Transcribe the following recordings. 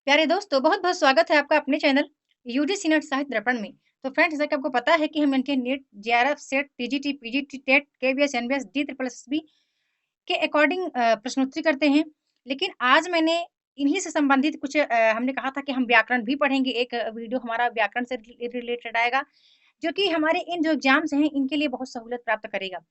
प्यारे दोस्तों, बहुत-बहुत स्वागत है आपका अपने चैनल यूजीसी नेट साहित्य दर्पण में। तो फ्रेंड्स, जैसा कि आपको पता है कि हम इनके NEET, JRF, SET, TGT, PGT, TET, KVS, NVS, D triple SSB के अकॉर्डिंग प्रश्नोत्तरी करते हैं। लेकिन आज मैंने इन्हीं से संबंधित कुछ हमने कहा था कि हम व्याकरण भी पढ़ेंगे। एक वीडियो हमारा व्याकरण से रिलेटेड आएगा, जो कि हमारे इन जो एग्ज़ाम्स हैं, इनके लिए बहुत सहूलियत प्राप्त करेगा।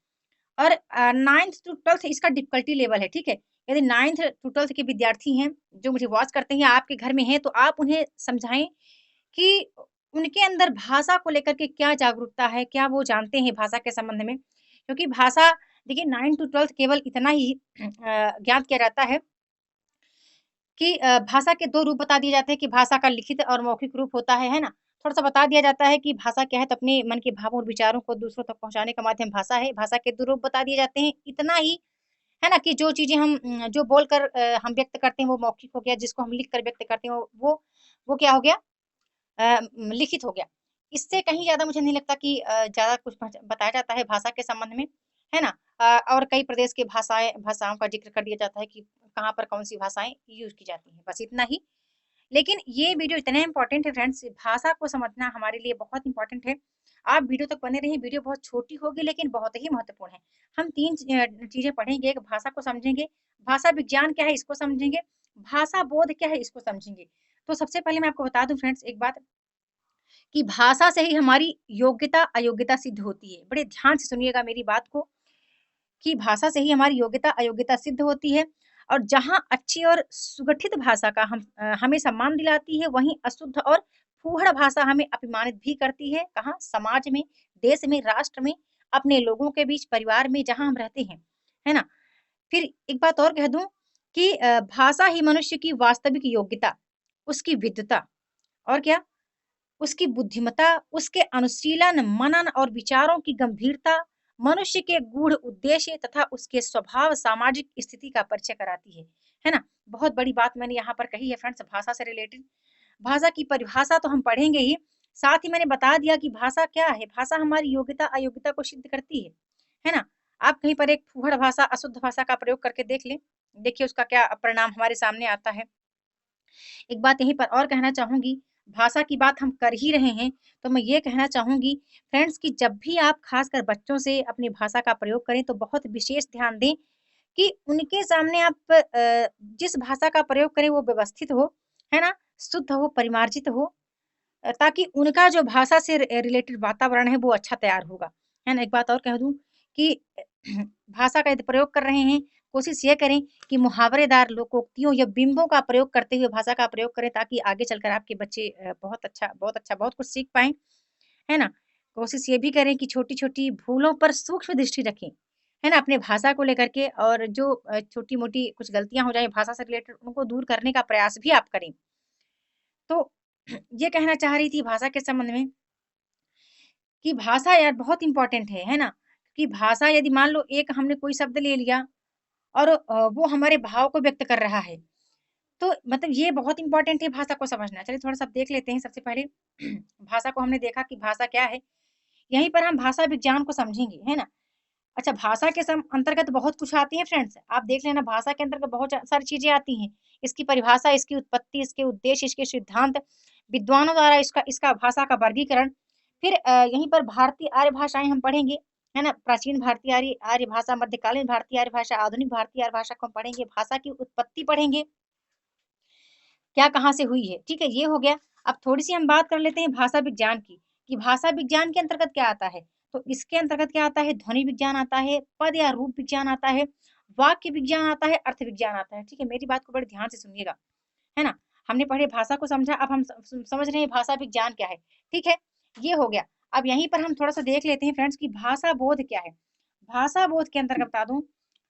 और 9th टू 12th इसका डिफ़िकल्टी लेवल है, ठीक है? यदि 9th टू 12th के विद्यार्थी हैं, जो मुझे वॉच करते हैं, आपके घर में हैं, तो आप उन्हें समझाएँ कि उनके अंदर भाषा को लेकर के क्या जागरूकता है, क्या वो जानते हैं भाषा के संबंध में? क्योंकि भाषा देखिए 9th टू 12th केवल इतना ही ज्ञात किया जाता है कि भाषा के 2 रूप बता दिए जाते हैं कि भाषा का लिखित और मौखिक रूप होता है ना? थोड़ा-सा बता दिया जाता है कि भाषा क्या है, तो अपने मन के भावों और विचारों को दूसरों तक पहुँचाने का माध्यम भाषा है। भाषा के 2 रूप बता दिए जाते हैं, इतना ही, है ना? कि जो चीज़ें हम जो बोलकर हम व्यक्त करते हैं वो मौखिक हो गया, जिसको हम लिख कर व्यक्त करते हैं वो क्या हो गया लिखित हो गया। इससे कहीं ज़्यादा मुझे नहीं लगता कि ज़्यादा कुछ बताया जाता है भाषा के संबंध में, है ना? और कई प्रदेश की भाषाओं का ज़िक्र कर दिया जाता है कि कहाँ पर कौन-सी भाषाएँ यूज़ की जाती हैं, बस इतना ही। लेकिन ये वीडियो इतना इम्पोर्टेंट है फ्रेंड्स, भाषा को समझना हमारे लिए बहुत इम्पोर्टेंट है। आप वीडियो तक बने रहिए, वीडियो बहुत छोटी होगी लेकिन बहुत ही महत्वपूर्ण है। हम 3 चीज़ें पढ़ेंगे, एक भाषा को समझेंगे, भाषा विज्ञान क्या है इसको समझेंगे, भाषा बोध क्या है इसको समझेंगे। तो सबसे पहले मैं आपको बता दूँ फ्रेंड्स एक बात कि भाषा से ही हमारी योग्यता, अयोग्यता सिद्ध होती है। बड़े ध्यान से सुनिएगा मेरी बात को कि भाषा से ही हमारी योग्यता, अयोग्यता सिद्ध होती है और जहाँ अच्छी और सुगठित भाषा का हमें सम्मान दिलाती है, वहीं अशुद्ध और फूहड़ भाषा हमें अपमानित भी करती है। कहाँ? समाज में, देश में, राष्ट्र में, अपने लोगों के बीच, परिवार में जहाँ हम रहते हैं। है ना? फिर एक बात और कह दूँ कि भाषा ही मनुष्य की वास्तविक योग्यता, उसकी विद्वता और क्या? उसकी बुद्धिमत्ता, उसके अनुशीलन, मनन और विचारों की गंभीरता, मनुष्य के गूढ़ उद्देश्य तथा उसके स्वभाव, सामाजिक स्थिति का परिचय कराती है ना? बहुत बड़ी बात मैंने यहाँ पर कही है फ्रेंड्स भाषा से रिलेटेड। भाषा की परिभाषा तो हम पढ़ेंगे ही, साथ ही मैंने बता दिया कि भाषा क्या है? भाषा हमारी योग्यता, अयोग्यता को सिद्ध करती है ना? आप कहीं पर एक फूहड़ भाषा, अशुद्ध भाषा का प्रयोग करके देख लें, देखिए उसका क्या परिणाम हमारे सामने आता है। एक बात यहीं पर और कहना चाहूँगी, भाषा की बात हम कर ही रहे हैं, तो मैं ये कहना चाहूँगी फ्रेंड्स कि जब भी आप ख़ासकर बच्चों से अपनी भाषा का प्रयोग करें, तो बहुत विशेष ध्यान दें कि उनके सामने आप जिस भाषा का प्रयोग करें वो व्यवस्थित हो, है ना? शुद्ध हो, परिमार्जित हो ताकि उनका जो भाषा से रिलेटेड वातावरण है वो अच्छा तैयार होगा, है ना? एक बात और कह दूँ कि भाषा का यदि प्रयोग कर रहे हैं, कोशिश ये करें कि मुहावरेदार लोकोक्तियों या बिंबों का प्रयोग करते हुए भाषा का प्रयोग करें ताकि आगे चलकर आपके बच्चे बहुत कुछ सीख पाएँ, है ना? कोशिश ये भी करें कि छोटी-छोटी भूलों पर सूक्ष्म दृष्टि रखें, है ना? अपने भाषा को लेकर के और जो छोटी-मोटी कुछ गलतियाँ हो जाएँ भाषा से रिलेटेड उनको दूर करने का प्रयास भी आप करें। तो ये कहना चाह रही थी भाषा के संबंध में कि भाषा यार बहुत इम्पोर्टेंट है ना? कि भाषा यदि मान लो एक हमने कोई शब्द ले लिया और वो हमारे भाव को व्यक्त कर रहा है, तो मतलब ये बहुत इम्पोर्टेंट है भाषा को समझना। चलिए थोड़ा-सा देख लेते हैं सबसे पहले भाषा को हमने देखा कि भाषा क्या है, यहीं पर हम भाषा विज्ञान को समझेंगे, है ना? अच्छा भाषा के अंतर्गत बहुत कुछ आती है फ्रेंड्स, आप देख लेना भाषा के अंतर्गत बहुत सारी चीज़ें आती हैं। इसकी परिभाषा, इसकी उत्पत्ति, इसके उद्देश्य, इसके सिद्धांत, विद्वानों द्वारा इसका इसका भाषा का वर्गीकरण, फिर यहीं पर भारतीय आर्य भाषाएँ हम पढ़ेंगे, है ना? प्राचीन भारतीय आर्य आर्य भाषा, मध्यकालीन भारतीय आर्य भाषा, आधुनिक भारतीय आर्य भाषा को हम पढ़ेंगे, भाषा की उत्पत्ति पढ़ेंगे, क्या कहाँ से हुई है, ठीक है? ये हो गया। अब थोड़ी-सी हम बात कर लेते हैं भाषा विज्ञान की, कि भाषा विज्ञान के अंतर्गत क्या आता है? तो इसके अंतर्गत क्या आता है? ध्वनि विज्ञान आता है, पद या रूप विज्ञान आता है, वाक्य विज्ञान आता है, अर्थ विज्ञान आता है, ठीक है? मेरी बात को बड़े ध्यान से सुनिएगा, है ना? हमने पहले भाषा को समझा, अब हम समझ रहे हैं भाषा विज्ञान क्या है, ठीक है? ये हो गया। अब यहीं पर हम थोड़ा-सा देख लेते हैं फ्रेंड्स कि भाषा बोध क्या है? भाषा बोध के अंतर्गत बता दूँ,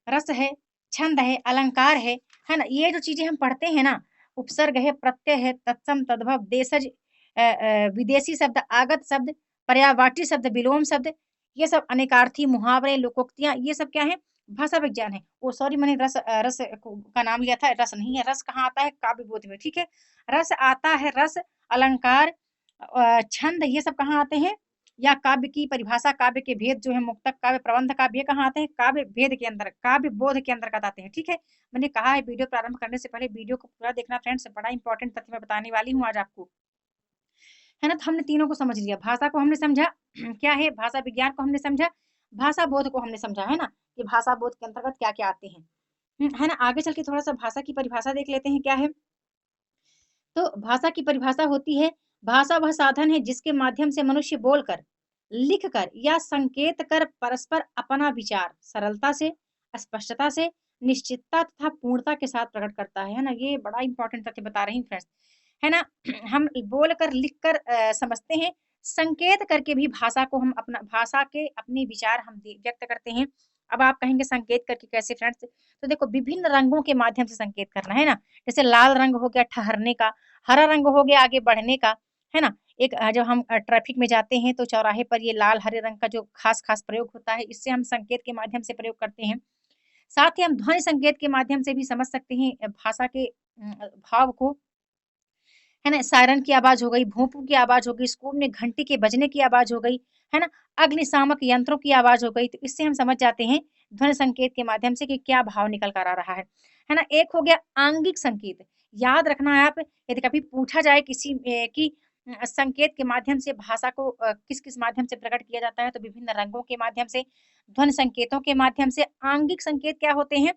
रस है, छंद है, अलंकार है ना? ये जो चीज़ें हम पढ़ते हैं ना, उपसर्ग है, प्रत्यय है, तत्सम, तद्भव, देशज विदेशी शब्द, आगत शब्द, पर्यायवाची शब्द, विलोम शब्द, ये सब अनेकार्थी, मुहावरे, लोकोक्तियाँ, ये सब क्या है? भाषा विज्ञान है। ओह! सॉरी मैंने रस का नाम लिया था, रस नहीं है, रस कहाँ आता है? काव्य बोध में, ठीक है? रस आता है, रस, अलंकार छंद ये सब कहाँ आते हैं? या काव्य की परिभाषा, काव्य के भेद जो है, मुक्तक काव्य, प्रबंध काव्य, ये कहाँ आते हैं? काव्य भेद के अंदर, काव्य बोध के अंतर्गत आते हैं। ठीक है, मैंने कहा है वीडियो प्रारंभ करने से पहले वीडियो को पूरा देखना फ्रेंड्स, बड़ा इंपॉर्टेंट तथ्य मैं बताने वाली हूँ आज आपको, है ना। तो हमने तीनों को समझ लिया, भाषा को हमने समझा क्या है, भाषा विज्ञान को हमने समझा, भाषा बोध को हमने समझा, है ना, कि भाषा बोध के अंतर्गत क्या क्या आते हैं, है ना। आगे चल के थोड़ा सा भाषा की परिभाषा देख लेते हैं क्या है। तो भाषा की परिभाषा होती है, भाषा वह साधन है जिसके माध्यम से मनुष्य बोलकर, लिखकर या संकेत कर परस्पर अपना विचार सरलता से, स्पष्टता से, निश्चितता तथा पूर्णता के साथ प्रकट करता है ना। ये बड़ा इंपॉर्टेंट तथ्य बता रही हूँ फ्रेंड्स, है ना। हम बोलकर लिखकर समझते हैं, संकेत करके भी भाषा को हम अपना, भाषा के अपने विचार हम व्यक्त करते हैं। अब आप कहेंगे संकेत करके कैसे फ्रेंड्स? तो देखो, विभिन्न रंगों के माध्यम से संकेत करना, है ना। जैसे लाल रंग हो गया ठहरने का, हरा रंग हो गया आगे बढ़ने का, है ना। एक जब हम ट्रैफिक में जाते हैं तो चौराहे पर ये लाल हरे रंग का जो खास खास प्रयोग होता है, इससे हम संकेत के माध्यम से प्रयोग करते हैं। साथ ही हम ध्वनि संकेत के माध्यम से भी समझ सकते हैं भाषा के भाव को, है ना। सायरन की आवाज हो गई, भोंपू की आवाज हो गई, स्कूल में घंटी के बजने की आवाज हो गई, है ना, अग्निशामक यंत्रों की आवाज हो गई। तो इससे हम समझ जाते हैं ध्वनि संकेत के माध्यम से कि क्या भाव निकल कर आ रहा है ना। एक हो गया आंगिक संकेत, याद रखना है आप, यदि कभी पूछा जाए किसी की संकेत के माध्यम से भाषा को किस किस माध्यम से प्रकट किया जाता है, तो विभिन्न रंगों के माध्यम से, ध्वनि संकेतों के माध्यम से। आंगिक संकेत क्या होते हैं?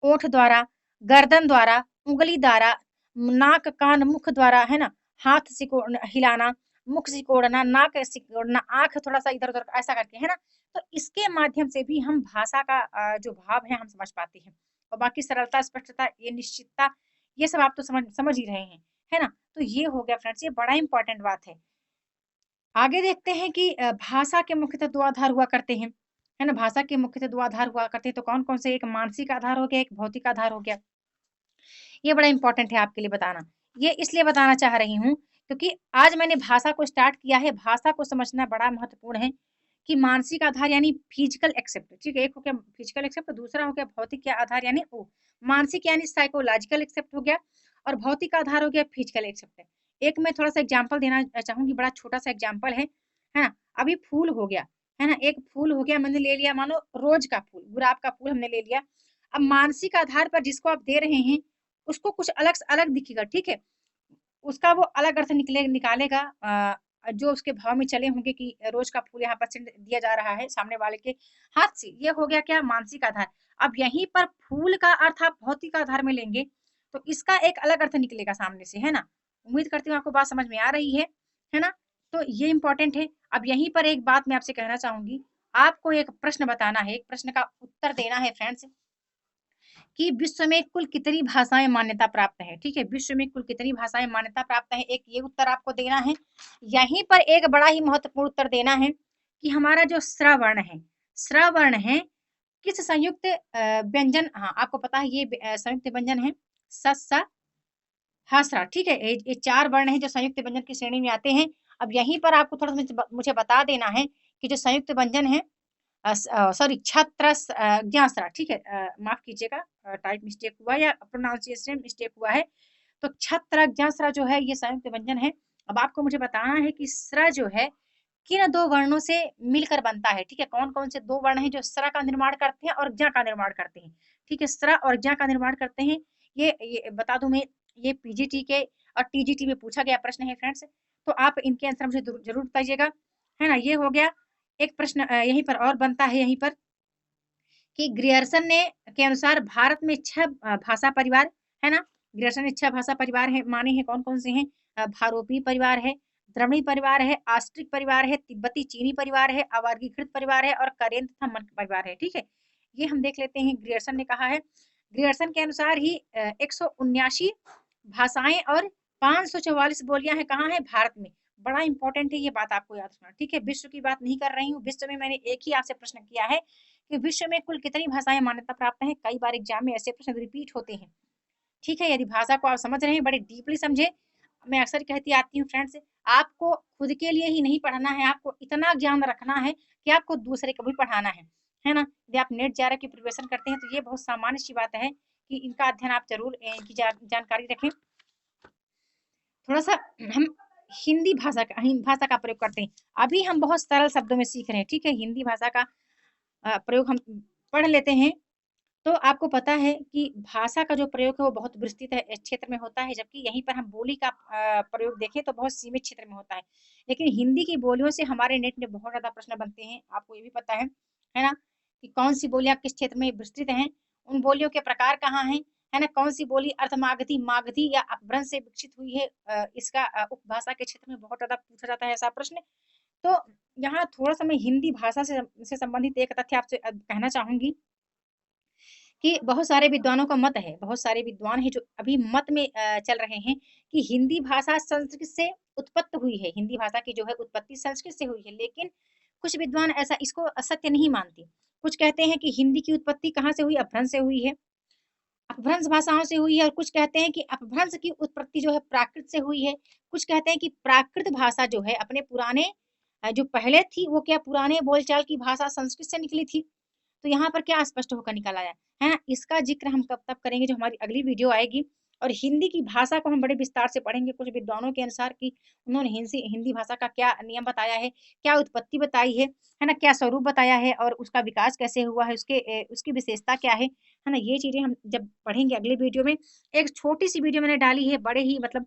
ओठ द्वारा, गर्दन द्वारा, उंगली द्वारा, नाक कान मुख द्वारा, है ना, हाथ हिलाना, मुख सिकोड़ना, नाक सिकोड़ना, आंख थोड़ा सा इधर उधर ऐसा करके, है ना। तो इसके माध्यम से भी हम भाषा का जो भाव है हम समझ पाते हैं। और बाकी सरलता, स्पष्टता, ये निश्चितता, ये सब आप तो समझ समझ ही रहे हैं, है ना। तो ये हो गया फ्रेंड्स, ये बड़ा इंपॉर्टेंट बात है। आगे देखते हैं कि भाषा के मुख्यतः दो आधार हुआ करते हैं, है ना। भाषा के मुख्यतः दो आधार हुआ करते हैं, तो कौन कौन से? एक मानसिक आधार हो गया, एक भौतिक आधार हो गया। ये बड़ा इंपॉर्टेंट है आपके लिए बताना। ये इसलिए बताना चाह रही हूँ क्योंकि आज मैंने भाषा को स्टार्ट किया है, भाषा को समझना बड़ा महत्वपूर्ण है कि मानसिक आधार यानी फिजिकल एक्सेप्ट, ठीक है, एक हो गया फिजिकल एक्सेप्ट, दूसरा हो गया भौतिक आधार यानी ओ, मानसिक यानी साइकोलॉजिकल एक्सेप्ट हो गया, और भौतिक आधार हो गया फिजिकल एक्सेप्ट। एक मैं थोड़ा सा एग्जाम्पल देना चाहूंगी, बड़ा छोटा सा एग्जाम्पल है ना। अभी फूल हो गया, है ना, एक फूल हो गया, मैंने ले लिया, मानो रोज का फूल, गुलाब का फूल हमने ले लिया। अब मानसिक आधार पर जिसको आप दे रहे हैं उसको कुछ अलग अलग दिखेगा, ठीक है, उसका वो अलग अर्थ निकालेगा, जो उसके भाव में चले होंगे कि रोज का फूल यहाँ पर दिया जा रहा है सामने वाले के हाथ से। ये हो गया क्या? मानसिक आधार। अब यहीं पर फूल का अर्थ आप भौतिक आधार में लेंगे तो इसका एक अलग अर्थ निकलेगा सामने से, है ना। उम्मीद करती हूँ आपको बात समझ में आ रही है ना। तो ये इंपॉर्टेंट है। अब यहीं पर एक बात मैं आपसे कहना चाहूंगी, आपको एक प्रश्न बताना है, एक प्रश्न का उत्तर देना है फ्रेंड्स, कि विश्व में कुल कितनी भाषाएं मान्यता प्राप्त है। ठीक है, विश्व में कुल कितनी भाषाएं मान्यता प्राप्त है, एक ये उत्तर आपको देना है। यहीं पर एक बड़ा ही महत्वपूर्ण उत्तर देना है कि हमारा जो श्रवण है, श्रवण है किस संयुक्त व्यंजन, हाँ आपको पता है ये संयुक्त व्यंजन है स स ह स। ठीक है, ये चार वर्ण है जो संयुक्त व्यंजन की श्रेणी में आते हैं। अब यहीं पर आपको थोड़ा सा मुझे बता देना है कि जो संयुक्त व्यंजन है, सॉरी छत्र ज्ञासरा, ठीक है, माफ कीजिएगा, टाइप मिस्टेक हुआ या प्रोनाउंसिएशन मिस्टेक हुआ है। तो छत्र ज्ञासरा जो है ये संयुक्त व्यंजन है। अब आपको मुझे बताना है कि स्र जो है किन दो वर्णों से मिलकर बनता है। ठीक है, कौन कौन से दो वर्ण हैं जो स्र का निर्माण करते हैं और ज्ञ का निर्माण करते हैं। ठीक है, स्र और ज्ञ का निर्माण करते हैं। ये बता दूं मैं, ये पीजीटी के और टीजीटी में पूछा गया प्रश्न है फ्रेंड्स, तो आप इनके आंसर मुझे जरूर बताइएगा, है ना। ये हो गया एक प्रश्न। यहीं पर और बनता है यहीं पर कि ग्रियर्सन ने के अनुसार भारत में 6 भाषा परिवार, है ना। ग्रियर्सन ने 6 भाषा परिवार है माने हैं, कौन कौन से हैं? भारोपी परिवार है, द्रविड़ परिवार है, ऑस्ट्रिक परिवार है, तिब्बती चीनी परिवार है, अवर्गीकृत परिवार है और करेंत तथा मन परिवार है। ठीक है, ये हम देख लेते हैं ग्रियर्सन ने कहा है। ग्रियर्सन के अनुसार ही 179 भाषाएं और 544 बोलियां हैं, कहाँ है? भारत में। बड़ा इंपॉर्टेंट है ये बात, आपको याद रखना। ठीक है, विश्व की बात नहीं कर रही हूँ, विश्व में मैंने एक ही आपसे प्रश्न किया है कि विश्व में कुल कितनी भाषाएं मान्यता प्राप्त हैं। कई बार एग्जाम में ऐसे प्रश्न रिपीट होते हैं। ठीक है, यदि भाषा को आप समझ रहे हैं, बड़े डीपली समझे। मैं अक्सर कहती आती हूँ फ्रेंड्स, आपको खुद के लिए ही नहीं पढ़ना है, आपको इतना ज्ञान रखना है कि आपको दूसरे को भी पढ़ाना है ना। यदि आप नेट जेआरएफ की प्रिपरेशन करते हैं तो ये बहुत सामान्य सी बात है कि इनका अध्ययन आप जरूर इनकी जानकारी रखें। थोड़ा सा हम हिंदी भाषा का प्रयोग करते हैं। अभी हम बहुत सरल शब्दों में सीख रहे हैं, ठीक है? हिंदी भाषा का प्रयोग हम पढ़ लेते हैं, तो आपको पता है कि भाषा का जो प्रयोग है वो बहुत विस्तृत है क्षेत्र में होता है, जबकि यहीं पर हम बोली का प्रयोग देखें तो बहुत सीमित क्षेत्र में होता है। लेकिन हिंदी की बोलियों से हमारे नेट में बहुत ज़्यादा प्रश्न बनते हैं, आपको ये भी पता है ना? कि कौन-सी बोलियाँ किस क्षेत्र में विस्तृत हैं, उन बोलियों के प्रकार कहाँ हैं, है ना? कौन-सी बोली अर्धमागधी, मागधी या अपभ्रंश से विकसित हुई है, इसका उपभाषा के क्षेत्र में बहुत ज़्यादा पूछा जाता है ऐसा प्रश्न। तो यहाँ थोड़ा-सा मैं हिंदी भाषा से संबंधित एक तथ्य आपसे कहना चाहूँगी कि बहुत सारे विद्वानों का मत है, बहुत सारे विद्वान हैं जो अभी मत में चल रहे हैं कि हिंदी भाषा संस्कृत से उत्पत्त हुई है, हिंदी भाषा की जो है उत्पत्ति संस्कृत से हुई है। लेकिन कुछ विद्वान ऐसा इसको असत्य नहीं मानते। कुछ कहते हैं कि हिंदी की उत्पत्ति कहाँ से हुई? अपभ्रंश से हुई है, अपभ्रंश भाषाओं से हुई है, और कुछ कहते हैं कि अपभ्रंश की उत्पत्ति जो है प्राकृत से हुई है। कुछ कहते हैं कि प्राकृत भाषा जो है अपने पुराने जो पहले थी वो क्या पुराने बोलचाल की भाषा संस्कृत से निकली थी। तो यहाँ पर क्या स्पष्ट होकर निकल आया, है ना? इसका ज़िक्र हम कब तब करेंगे जो हमारी अगली वीडियो आएगी, और हिंदी की भाषा को हम बड़े विस्तार से पढ़ेंगे कुछ विद्वानों के अनुसार कि उन्होंने हिंसी हिंदी भाषा का क्या नियम बताया है, क्या उत्पत्ति बताई है ना? क्या स्वरूप बताया है और उसका विकास कैसे हुआ है, उसकी विशेषता क्या है ना? ये चीज़ें हम जब पढ़ेंगे अगले वीडियो में। एक छोटी-सी वीडियो मैंने डाली है, बड़े ही मतलब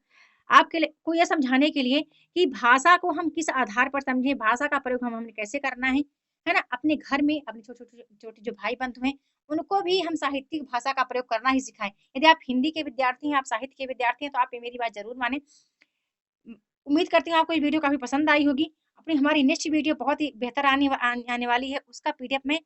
आपके लिए को ये समझाने के लिए कि भाषा को हम किस आधार पर समझें, भाषा का प्रयोग हमने कैसे करना है ना? अपने घर में अपने छोटे-छोटे जो भाई-बंधु हैं, उनको भी हम साहित्यिक भाषा का प्रयोग करना ही सिखाएँ। यदि आप हिंदी के विद्यार्थी हैं, आप साहित्य के विद्यार्थी हैं, तो आप ये मेरी बात ज़रूर मानें। उम्मीद करती हूँ आपको ये वीडियो काफ़ी पसंद आई होगी। अपनी हमारी नेक्स्ट वीडियो बहुत ही बेहतर आने वाली है, उसका पीडीएफ में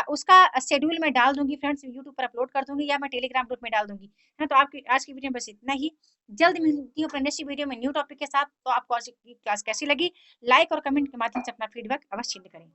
उसका शेड्यूल मैं डाल दूँगी फ्रेंड्स, यूट्यूब पर अपलोड कर दूँगी या मैं टेलीग्राम ग्रुप में डाल दूँगी। है ना? तो आपकी आज की वीडियो में बस इतना ही। जल्द मिलती हूँ अपने नेक्स्ट वीडियो में न्यू टॉपिक के साथ। तो आपको आज की क्लास कैसी लगी? लाइक और कमेंट के माध्यम से अपना फीडबैक अवश्य करें।